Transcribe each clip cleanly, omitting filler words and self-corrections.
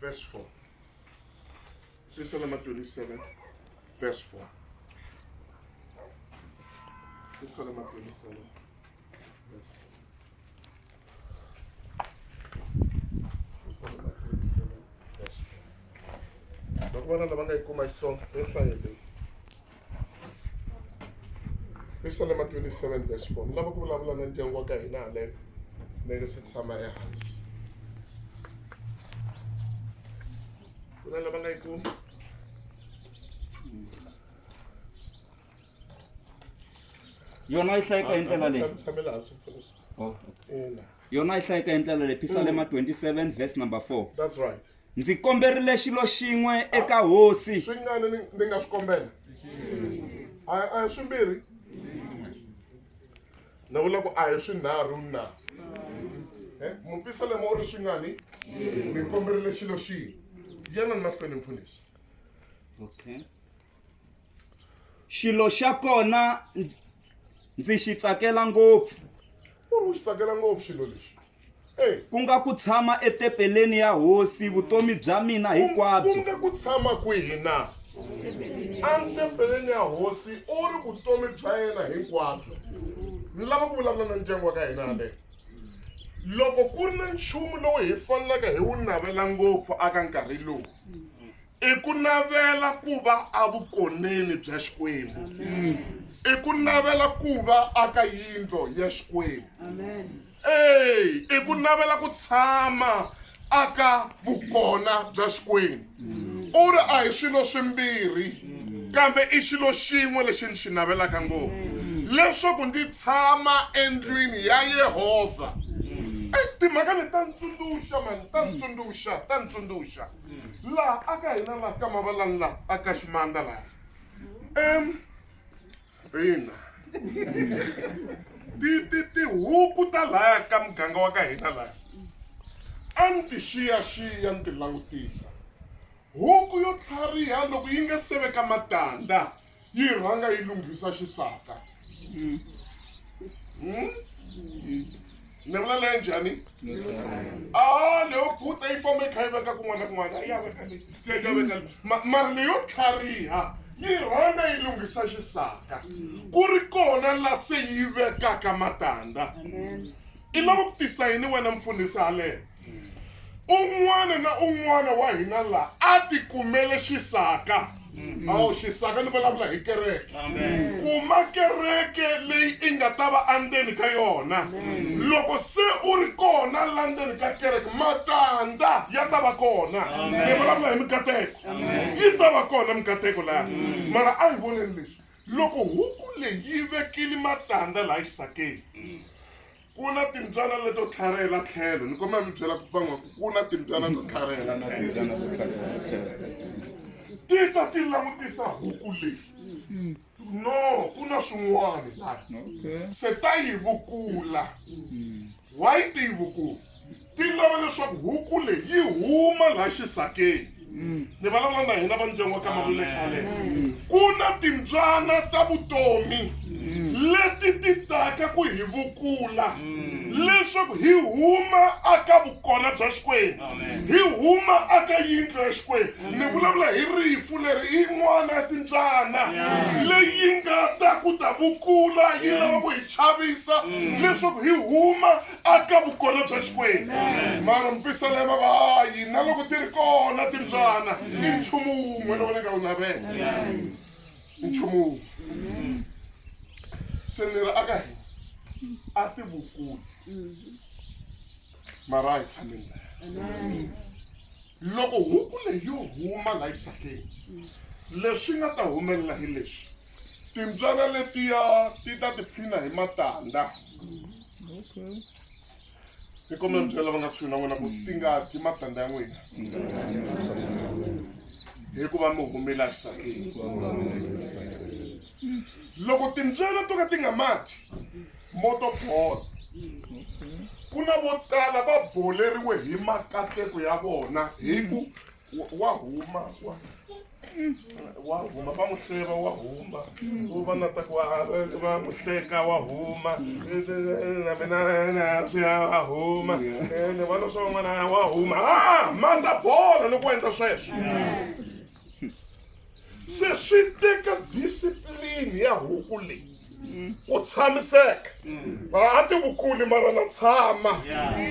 verse 4. Psalm 27, verse 4. Psalm 27, verse 4. Psalm 27, verse 4. Bakubona laba ngayikuma isonto ehlayele. Psalm 27, verse 4. Nilava ku vulavula na ndyangu wa ka hina haleno. Nenge se tshama ehansi. Kuna lava nga yikuma. Yona yi hlayeka hi ndlela leyi. Tshamela hansi mfundisi. Oh. Ina. Yona yi hlayeka hi ndlela leyi. Psalm 27 verse number 4. That's right. Ndzi komberile xilo xin'we eka hosi. Swingana ni nga swi kombela. A hi swimbirhi. Na vula ku a hi swinharhu na. Mumpisale mo ri swingani. Ni komberile xilo xihi. Yana ni mahlweni mfundisi. Okay. Xilo xa kona ndzi xi tsakela ngopfu. U xi tsakela ngopfu xilo lexi. Ku nga ku tshama etepeleni ya hosi vutomi bya mina hinkwabyo. Ku nga ku tshama kwihi na. Antepeleni ya hosi u ri vutomi bya yena hinkwabyo. Ni lava ku vulavula na ndyangu wa ka hina haleno. Loko ku ri na nchumu lowu hi faneleke hi wu navela ngopfu aka nkarhi lowu, i ku navela ku va avukoneni bya Xikwembu. I ku navela ku va aka yindlo ya Xikwembu. I ku navela ku tshama aka vukona bya Xikwembu. U ri a hi swilo swimbirhi, kambe i xilo xin'we lexi ni xi navelaka ngopfu. Leswaku ndzi tshama endlwini ya Yehovha. Timhaka leti ta ntsundzuxa mani, ta ntsundzuxa. Laha aka hina laha ka Mavalani laha aka Ximanga laha. Ina. Tihuku ta lahaya ka muganga wa ka hina laha. A ni ti xiyaxiya ni ti langutisa. Huku yo tlhariha loko yi nga se veka matandza, yi rhanga yi lunghisa xisaka. Ne vula leyi njhani? Leyo phuta yi famba yi kha yi veka kun'wana na kun'wana. Ya veka leyi. Mara leyo tlhariha yi rhanga yi lunghisa xisaka. Ku ri kona la se yi vekaka matandza. I lava ku tisa yini wena mfundhisi haleno? Un'wana na un'wana wa hina laha a ti kumele xisaka. Xisaka ni vulavula hi kereke. Kuma kereke leyi i nga ta va andzeni ka yona. Loko se u ri kona la ndzeni ka kereke, matandza ya ta va kona. Ni vulavula hi mikateko. Yi ta va kona mikateko laha. Mara a hi voneni leswi. Loko huku leyi yi vekile matandza laha xisakeni, ku na timbyana leto tlharela tlhelo. Ni kombela mi byela van'wana ku na timbyana to tlharela tlhelo. Ti ta ti langutisa huku leyi. No, ku na swin'wana laha. Se ta yi vukula. Why ti yi vukula? Ti lava leswaku huku leyi yi huma laha xisakeni. Ni vulavula na hina va ndyangu wa ka Mavule khale. Ku na timbyana ta vutomi leti ti taka ku hi vukula. Leswaku hi huma aka vukona bya Xikwembu. Hi huma aka yindlu ya Xikwembu. Ni vulavula hi rifu leri i yin'wana ya timbyana leyi nga ta ku ta vukula yi lava ku hi chavisa leswaku hi huma aka vukona bya Xikwembu. Mara mpisale vavayi na loko ti ri kona timbyana i nchumu wun'we lowu ni nga wu navela. I nchumu wun'we. Se ni ri aka hina a ti vukula. Mara hi tshameni laha. Loko huku leyi yo huma laha xisakeni, leswi nga ta humelela hi leswi. Timbyana letiya ti ta tiphina hi matandza. Ni kombela mi byela va nga tshuni na n'wina ku ti nga dyi matandza ya n'wina. Hikuva mi humela xisakeni. Loko timbyana to ka ti nga mati, moto bola. Ku na vo tala va boleriwe hi makateko ya vona hi ku wa huma wa huma va muhleva wa huma u va na ta ku va muhleka wa huma na mina siya wa huma ni vona swa n'wana wa huma manda bola loko u endla sweswo se swi teka discipline ya huku leyi ku tshamiseka a ti vukuli mara na tshama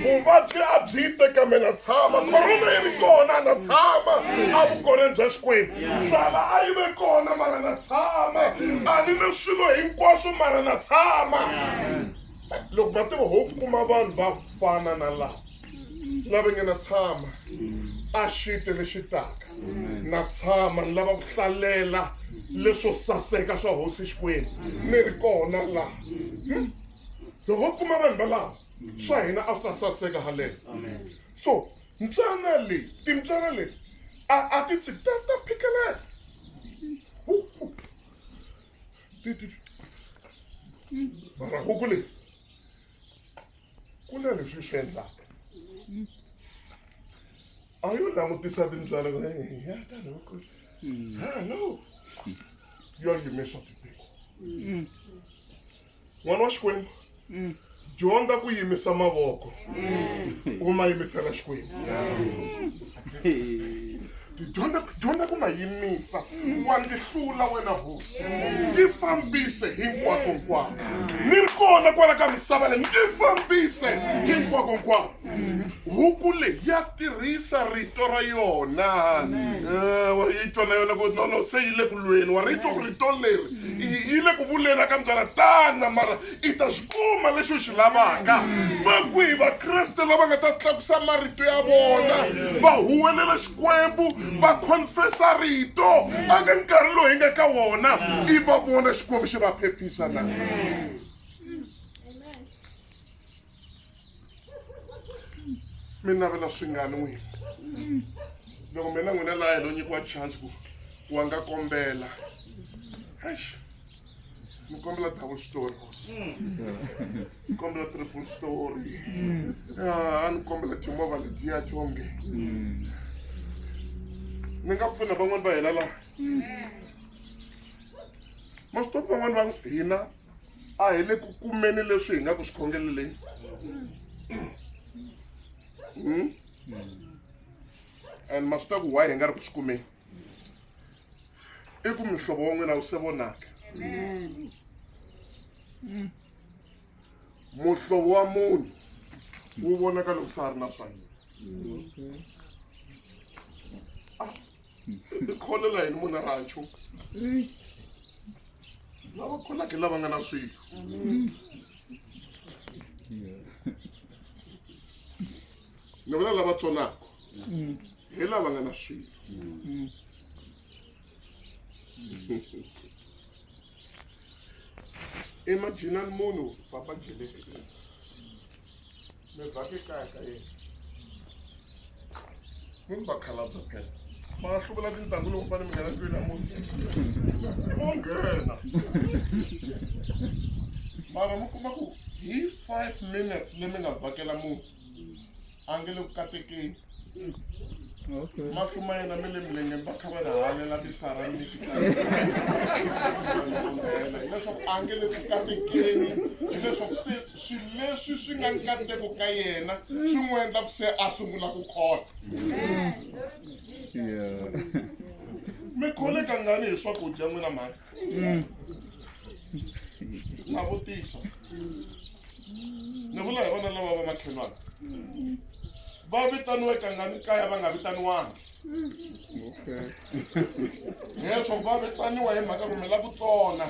vuvabyi a byi teka me na tshama corona yi ri kona na tshama a vukorhweni bya xikwembu ndlala a yi ve kona mara na tshama a ni na swilo hinkwaswo mara na tshama loko ma tiva ho kuma vanhu va fana na lava lava nge na tshama a xite lexi taka na tshama ni lava ku hlalela leswo saseka swa hosi xikwembu ni ri kona laha loko ho kuma vanhu valava swa hina a swi ta saseka haleno so mbyana leyi timbyana leti a ti ta phikeleta mara huku leyi ku na leswi swi endlaka a yo langutisa timbyana ya tani huku no yo yimisa titiko n'wana wa xikwembu dyondza ku yimisa mavoko u ma yimisela xikwembu dyondza ku ma yimisa wa ndzi hlula wena hosi ti fambise hinkwakonkwako ni ri kona kwala ka misava leyi ti fambise hinkwakonkwako huku leyi ya tirhisa rito ra yona wa yi twa na yona ku no se yi le ku lweni wa ri twa ku rito leri yi le ku vuleni ka mbyana tana mara i ta swi kuma lexi u xi lavaka vakwihi vakreste lava nga ta tlakusa marito ya vona va huwelela xikwembu va confessa rito a nga nkarhi lowu hi nga ka wona i va vona xikwembu xi va phephisa na mi navela swingani n'wini loko mina n'wina laha hi lo nyikiwa chance ku wa nga kombela ni kombela double story hosi ni kombela triple story a ni kombela timovha letiya jonge ni nga pfuna van'wani va hela laha ma swi tiva van'wani va hina a hi le ku kumeni leswi hi nga ku swi khongeleleni and ma swi tiva ku why hi nga ri ku swi kumeni i ku mihlovo wa n'wina wu se vonaka muhlovo wa munhu wu vonaka loko sa ha ri na swa yena i kholela yini munhu a raha nchumu lava kholaka lava nga na swilo ni vula lava tsonaka hi lava nga na swilo imaginani munhu papa jeleke mi vhake kaya ka yena munhu va khalabya phela ma nga hluvula tintangu loko mi fanele mi nghena ndlwini ya munhu mo nghena mara mi kuma ku hi 5 minutes leyi mi nga vhakela munhu a nge le ku katekeni mahlo ma yena mi le milengeni va kha va ri halela tisaramiti hileswaku a nge le ku katekeni hileswaku se swilo leswi swi nga nkateko ka yena swi n'wi endla ku se a sungula ku khola mi kholeka ngani hi swakudya n'wina mhani na vutisa ni vula hi vana lava va makhelwana va vitaniweka ngani kaya va nga vitaniwangi leswo va vitaniwa hi mhaka ku mi lava ku tsona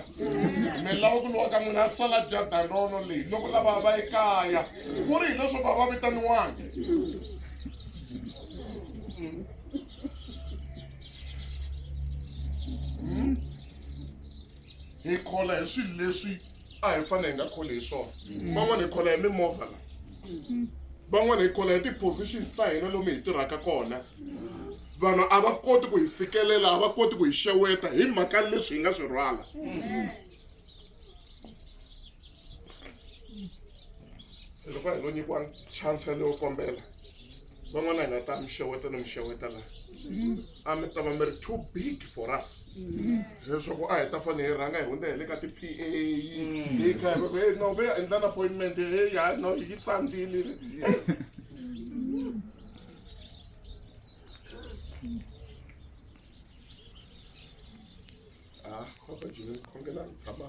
mi lava ku lwa ka n'wina sala jadanono leyi loko lava va ekaya ku ri hi leswaku a va vitaniwangi hi khola hi swilo leswi a hi fanele hi nga kholi hi swona van'wana hi khola hi mimovha la van'wana hi khola hi ti-positions ta hina lomu hi tirhaka kona vanhu a va koti ku hi fikelela a va koti ku hi xeweta hi mhaka leswi hi nga swi rhwala se loko hi lo nyikiwa chance leyo kombela van'wana hi nga ta mi xeweta la a mi ta va mi ri too big for us leswaku a hi ta fane hi rhanga hi hundza hi le ka ti-pa hi kha no ve ya endla na appointment ya no yi tsandzile Papa Jimmy khongela ni tshama